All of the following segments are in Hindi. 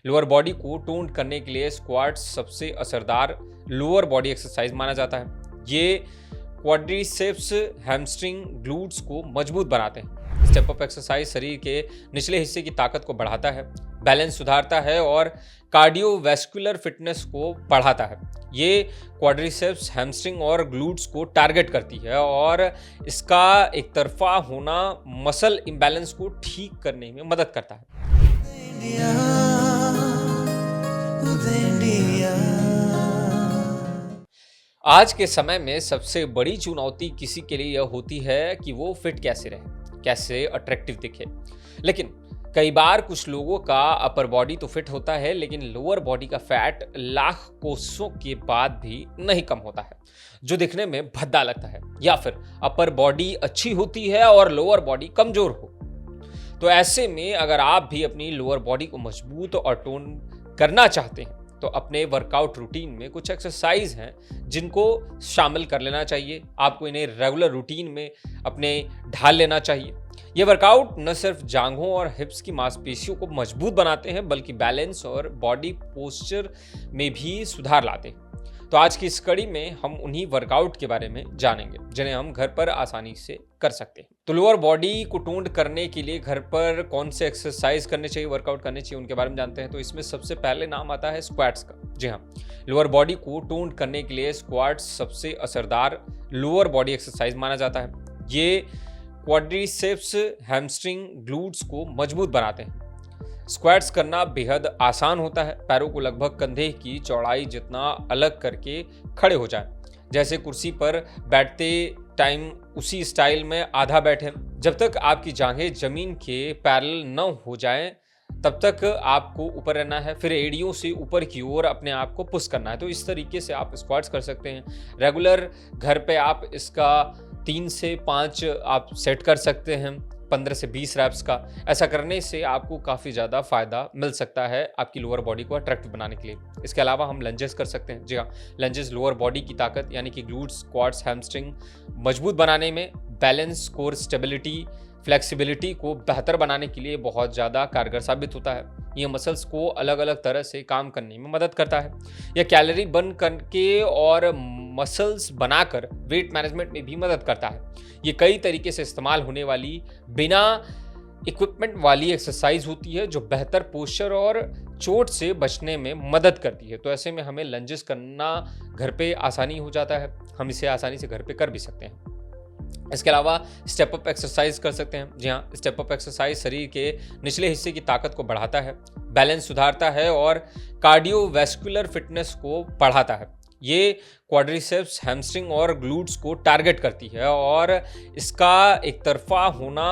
लोअर बॉडी को टोन करने के लिए स्क्वाट्स सबसे असरदार लोअर बॉडी एक्सरसाइज माना जाता है। ये क्वाड्रिसेप्स, हैमस्ट्रिंग, ग्लूट्स को मजबूत बनाते हैं। स्टेप अप एक्सरसाइज शरीर के निचले हिस्से की ताकत को बढ़ाता है, बैलेंस सुधारता है और कार्डियोवैस्कुलर फिटनेस को बढ़ाता है। ये क्वाड्रिसेप्स, हैमस्ट्रिंग और ग्लूट्स को टारगेट करती है और इसका एक तरफा होना मसल इम्बैलेंस को ठीक करने में मदद करता है। आज के समय में सबसे बड़ी चुनौती किसी के लिए यह होती है कि वो फिट कैसे रहे, कैसे अट्रैक्टिव दिखे। लेकिन कई बार कुछ लोगों का अपर बॉडी तो फिट होता है, लेकिन लोअर बॉडी का फैट लाख कोसों के बाद भी नहीं कम होता है, जो दिखने में भद्दा लगता है। या फिर अपर बॉडी अच्छी होती है और लोअर बॉडी कमजोर हो। तो ऐसे में अगर आप भी अपनी लोअर बॉडी को मजबूत और टोन करना चाहते हैं तो अपने वर्कआउट रूटीन में कुछ एक्सरसाइज हैं जिनको शामिल कर लेना चाहिए। आपको इन्हें रेगुलर रूटीन में अपने ढाल लेना चाहिए। ये वर्कआउट न सिर्फ जांघों और हिप्स की मांसपेशियों को मजबूत बनाते हैं, बल्कि बैलेंस और बॉडी पोस्चर में भी सुधार लाते हैं। तो आज की इस कड़ी में हम उन्हीं वर्कआउट के बारे में जानेंगे जिन्हें हम घर पर आसानी से कर सकते हैं। तो लोअर बॉडी को टोन करने के लिए घर पर कौन से एक्सरसाइज करने चाहिए, वर्कआउट करने चाहिए, उनके बारे में जानते हैं। तो इसमें सबसे पहले नाम आता है स्क्वाट्स का। जी हाँ, लोअर बॉडी को टोन करने के लिए स्क्वाट्स सबसे असरदार लोअर बॉडी एक्सरसाइज माना जाता है। ये क्वाड्रिसेप्स, हैमस्ट्रिंग, ग्लूट्स को मजबूत बनाते हैं। स्क्वाट्स करना बेहद आसान होता है। पैरों को लगभग कंधे की चौड़ाई जितना अलग करके खड़े हो जाएं। जैसे कुर्सी पर बैठते टाइम उसी स्टाइल में आधा बैठें। जब तक आपकी जांघें जमीन के पैरेलल न हो जाएं तब तक आपको ऊपर रहना है। फिर एड़ियों से ऊपर की ओर अपने आप को पुश करना है। तो इस तरीके से आप स्क्वाट्स कर सकते हैं। रेगुलर घर पे आप इसका 3 से 5 आप सेट कर सकते हैं, 15 से 20 रैप्स का। ऐसा करने से आपको काफ़ी ज़्यादा फायदा मिल सकता है आपकी लोअर बॉडी को अट्रैक्टिव बनाने के लिए। इसके अलावा हम लंजेस कर सकते हैं। जी हाँ, लंजेस लोअर बॉडी की ताकत यानी कि ग्लूट्स, क्वाड्स, हैमस्ट्रिंग मजबूत बनाने में, बैलेंस, कोर स्टेबिलिटी, फ्लेक्सिबिलिटी को बेहतर बनाने के लिए बहुत ज़्यादा कारगर साबित होता है। ये मसल्स को अलग अलग तरह से काम करने में मदद करता है। यह कैलोरी बर्न करके और मसल्स बनाकर वेट मैनेजमेंट में भी मदद करता है। ये कई तरीके से इस्तेमाल होने वाली बिना इक्विपमेंट वाली एक्सरसाइज होती है जो बेहतर पोस्चर और चोट से बचने में मदद करती है। तो ऐसे में हमें लंजेस करना घर पे आसानी हो जाता है। हम इसे आसानी से घर पे कर भी सकते हैं। इसके अलावा स्टेप अप एक्सरसाइज कर सकते हैं। जी हाँ, स्टेप अप एक्सरसाइज शरीर के निचले हिस्से की ताकत को बढ़ाता है, बैलेंस सुधारता है और कार्डियोवैस्कुलर फिटनेस को बढ़ाता है। ये क्वाड्रिसेप्स, हैमस्ट्रिंग और ग्लूट्स को टारगेट करती है और इसका एक तरफा होना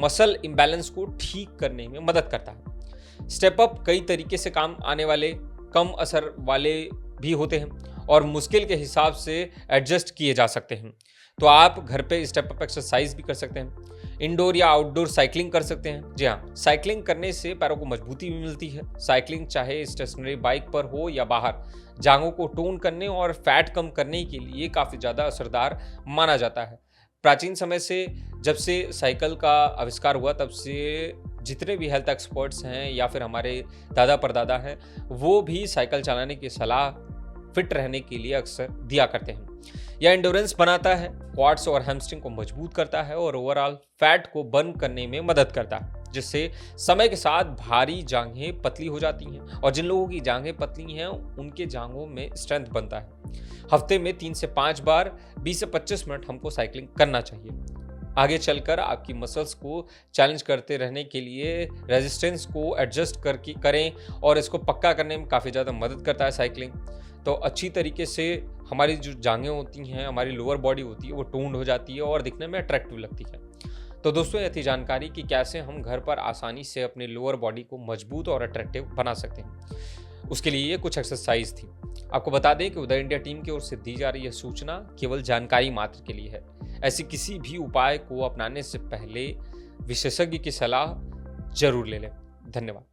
मसल इम्बैलेंस को ठीक करने में मदद करता है। स्टेप अप कई तरीके से काम आने वाले, कम असर वाले भी होते हैं और मुश्किल के हिसाब से एडजस्ट किए जा सकते हैं। तो आप घर पे स्टेप अप एक्सरसाइज भी कर सकते हैं। इंडोर या आउटडोर साइकिलिंग कर सकते हैं। जी हाँ, साइकिलिंग करने से पैरों को मजबूती भी मिलती है। साइकिलिंग चाहे स्टेशनरी बाइक पर हो या बाहर, जांघों को टोन करने और फैट कम करने के लिए काफ़ी ज़्यादा असरदार माना जाता है। प्राचीन समय से जब से साइकिल का आविष्कार हुआ तब से जितने भी हेल्थ एक्सपर्ट्स हैं या फिर हमारे दादा परदादा हैं, वो भी साइकिल चलाने की सलाह फिट रहने के लिए अक्सर दिया करते हैं। यह एंडोरेंस बनाता है, क्वाड्स और हैमस्ट्रिंग को मजबूत करता है और ओवरऑल फैट को बर्न करने में मदद करता है, जिससे समय के साथ भारी जांघें पतली हो जाती हैं। और जिन लोगों की जांघें पतली हैं उनके जांघों में स्ट्रेंथ बनता है। हफ्ते में 3 से 5 बार 20 से 25 मिनट हमको साइकिलिंग करना चाहिए। आगे चलकर आपकी मसल्स को चैलेंज करते रहने के लिए रेजिस्टेंस को एडजस्ट करें और इसको पक्का करने में काफ़ी ज़्यादा मदद करता है साइकिलिंग। तो अच्छी तरीके से हमारी जो जांघें होती हैं, हमारी लोअर बॉडी होती है, वो टोन्ड हो जाती है और दिखने में अट्रैक्टिव लगती है। तो दोस्तों, यह थी जानकारी कि कैसे हम घर पर आसानी से अपने लोअर बॉडी को मजबूत और अट्रैक्टिव बना सकते हैं। उसके लिए ये कुछ एक्सरसाइज थी। आपको बता दें कि उदय इंडिया टीम की ओर से दी जा रही यह सूचना केवल जानकारी मात्र के लिए है। ऐसी किसी भी उपाय को अपनाने से पहले विशेषज्ञ की सलाह जरूर ले लें। धन्यवाद।